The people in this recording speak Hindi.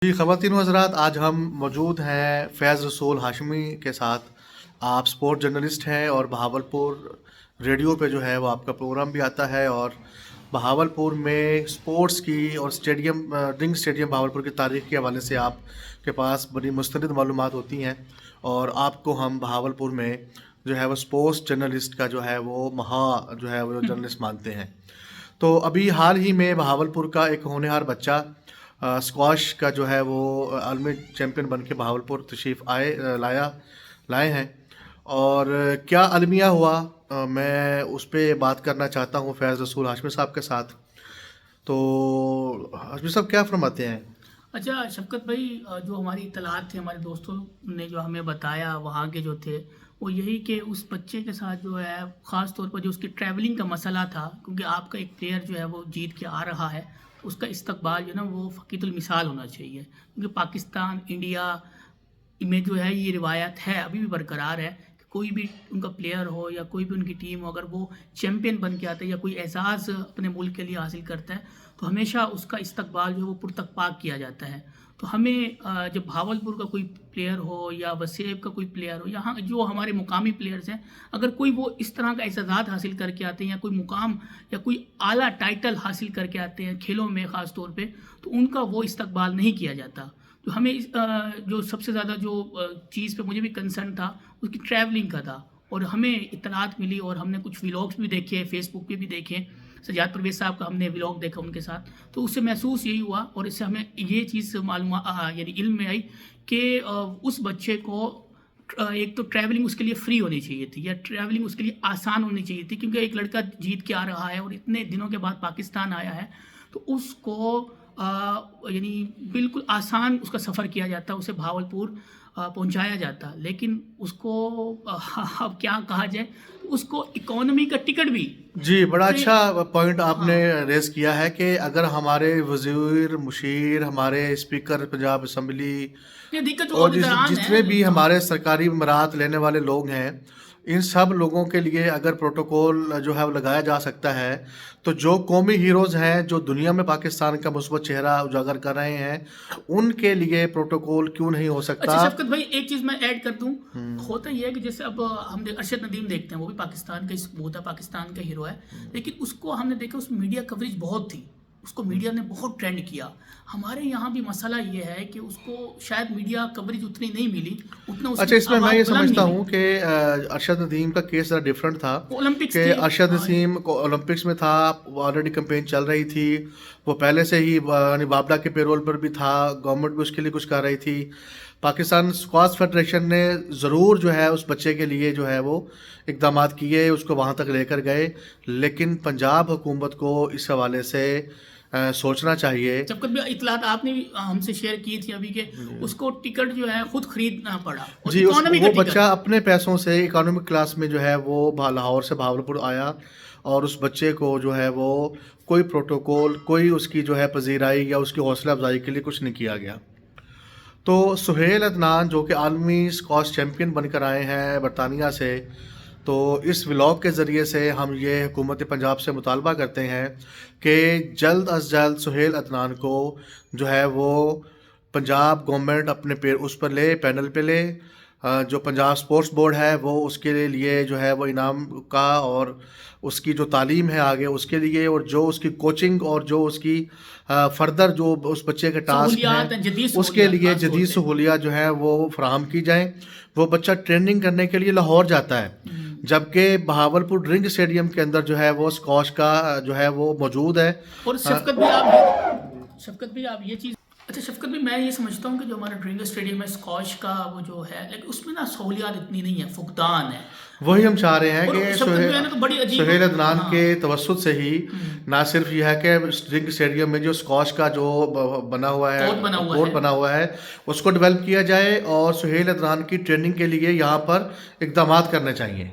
जी, ख़वातीन व हज़रात, आज हम मौजूद हैं फैज़ रसूल हाशमी के साथ। आप स्पोर्ट जर्नलिस्ट हैं और बहावलपुर रेडियो पे जो है वो आपका प्रोग्राम भी आता है, और बहावलपुर में स्पोर्ट्स की और रिंग स्टेडियम बहावलपुर की तारीख़ के हवाले से आपके पास बड़ी मुस्तनिद मालूमात होती हैं, और आपको हम बहावलपुर में जो है वो स्पोर्ट्स जर्नलिस्ट का जो है वो जो है वो जर्नलिस्ट मानते हैं। तो अभी हाल ही में बहावलपुर का एक होनहार बच्चा स्क्वाश का जो है वो आलमी चैम्पियन बन के बहावलपुर तशरीफ़ लाए हैं, और क्या अलमिया हुआ, मैं उस पर बात करना चाहता हूँ फैज़ रसूल हाशमी साहब के साथ। तो हाशमी साहब क्या फरमाते हैं? अच्छा शफ़क़त भाई, जो हमारी इत्तलात थी, हमारे दोस्तों ने जो हमें बताया वहाँ के जो थे, वो यही कि उस बच्चे के साथ जो है ख़ास तौर पर जो उसकी ट्रैवलिंग का मसला था, क्योंकि आपका एक प्लेयर जो है वो जीत के आ रहा है, तो उसका इस्तकबाल जो है ना वो फ़कीतुल मिसाल होना चाहिए, क्योंकि पाकिस्तान इंडिया में जो है ये रिवायत है, अभी भी बरकरार है कि कोई भी उनका प्लेयर हो या कोई भी उनकी टीम हो, अगर वो चैम्पियन बन के आता है या कोई एजाज़ अपने मुल्क के लिए हासिल करता है, तो हमेशा उसका इस्तकबाल जो है वो पुरतकपाक किया जाता है। तो हमें जब भावलपुर का कोई प्लेयर हो या वसेब का कोई प्लेयर हो, यहाँ जो हमारे मुकामी प्लेयर्स हैं, अगर कोई वो इस तरह का एजाज़ात हासिल करके आते हैं या कोई मुकाम या कोई आला टाइटल हासिल करके आते हैं खेलों में ख़ास तौर पे, तो उनका वो इस्तकबाल नहीं किया जाता। तो हमें जो सबसे ज़्यादा जो चीज़ पे मुझे भी कंसर्न था, उसकी ट्रैवलिंग का था, और हमें इत्तलात मिली और हमने कुछ व्लॉग्स भी देखे, फेसबुक पे भी देखे। सजाद परवेज़ साहब का हमने व्लॉग देखा उनके साथ, तो उससे महसूस यही हुआ और इससे हमें ये चीज़ यानी इल्म में आई कि उस बच्चे को एक तो ट्रैवलिंग उसके लिए फ्री होनी चाहिए थी, या ट्रैवलिंग उसके लिए आसान होनी चाहिए थी, क्योंकि एक लड़का जीत के आ रहा है और इतने दिनों के बाद पाकिस्तान आया है, तो उसको यानी बिल्कुल आसान उसका सफ़र किया जाता, उसे भावलपुर पहुंचाया जाता, लेकिन उसको अब क्या कहा जाए, उसको इकोनॉमी का टिकट भी जी, बड़ा से अच्छा पॉइंट आपने हाँ, रेज़ किया है कि अगर हमारे वज़ीर, मुशीर, हमारे स्पीकर पंजाब असम्बली ये दिक्कत जो और अहदेदारान जितने है, भी हाँ, हमारे सरकारी इमारत लेने वाले लोग हैं, इन सब लोगों के लिए अगर प्रोटोकॉल जो है वो लगाया जा सकता है, तो जो कौमी हीरोज़ हैं, जो दुनिया में पाकिस्तान का मुस्बत चेहरा उजागर कर रहे हैं, उनके लिए प्रोटोकॉल क्यों नहीं हो अच्छा सकता? शफ़क़त भाई, एक चीज़ मैं ऐड कर दूँ। हुँ, होता ये है कि जैसे अब हम अरशद नदीम देखते हैं, वो भी पाकिस्तान का वो था, पाकिस्तान का हीरो है, लेकिन उसको हमने देखा उस मीडिया कवरेज बहुत थी, उसको हुँ। मीडिया ने बहुत ट्रेंड किया। हमारे यहाँ भी मसला ये है कि उसको शायद मीडिया कवरेज उतनी नहीं मिली, उतना अच्छा, उसकी इसमें मैं आवाज़ ये बुलंद नहीं समझता हुई। हूँ कि अरशद नदीम का केस ज़रा डिफरेंट था, ओलंपिक्स कि थे। अरशद हाँ, नदीम को ओलंपिक्स में था, वो ऑलरेडी कैंपेन चल रही थी, वो पहले से ही यानी बाबला के पेरोल पर भी था, गवर्नमेंट भी उसके लिए कुछ कर रही थी। पाकिस्तान स्क्वाश फेडरेशन ने ज़रूर जो है उस बच्चे के लिए जो है वो इकदामात किए, उसको वहाँ तक लेकर गए, लेकिन पंजाब हुकूमत को इस हवाले से सोचना चाहिए। जब कभी इतलात आपने भी हमसे शेयर की थी अभी के, उसको टिकट जो है खुद खरीदना पड़ा, और जी, उस इकोनॉमी का वो बच्चा टिकट। अपने पैसों से इकोनॉमिक क्लास में जो है वो लाहौर से भावलपुर आया, और उस बच्चे को जो है वो कोई प्रोटोकॉल, कोई उसकी जो है पज़ीराई या उसकी हौसला अफ़ज़ाई के लिए कुछ नहीं किया गया। तो सुहेल अदनान, जो कि आलमी स्क्वाश चैम्पियन बनकर आए हैं बरतानिया से, तो इस व्लॉग के ज़रिए से हम ये हुकूमत पंजाब से मुतालबा करते हैं कि जल्द अज़ जल्द सुहेल अदनान को जो है वो पंजाब गवर्नमेंट अपने उस पर ले, पैनल पे ले। जो पंजाब स्पोर्ट्स बोर्ड है वो उसके लिए जो है वो इनाम का, और उसकी जो तालीम है आगे उसके लिए, और जो उसकी कोचिंग और जो उसकी फर्दर जो उस बच्चे के टास्क हैं, सहूलियात हैं, जदीद उसके सहूलियात लिए खास तौर जदीद पे। सहूलियात जो है वो फराहम की जाएँ। वो बच्चा ट्रेनिंग करने के लिए लाहौर जाता है, जबकि बहावलपुर रिंग स्टेडियम के अंदर जो है वो स्क्वाश का जो है वो मौजूद है। और अ, शफ़क़त भी आप ये चीज़, अच्छा शफ़क़त भी मैं ये समझता हूँ कि जो हमारा ड्रिंगर स्टेडियम है स्कॉश का, वो जो है, लेकिन उसमें ना सहूलियात इतनी नहीं है, फुकदान है। वही हम चाह रहे हैं और कि शफ़क़त भी है ना, तो बड़ी अजीब। सुहेल अदनान के हाँ। तवज्जुद से ही ना सिर्फ यह है कि रिंग स्टेडियम में जो स्क्वाश का जो बना हुआ है, कोर्ट बना हुआ कोर्ट है। बना हुआ है, उसको डेवलप किया जाए, और सुहेल अदनान की ट्रेनिंग के लिए यहाँ पर इकदामात करने चाहिए।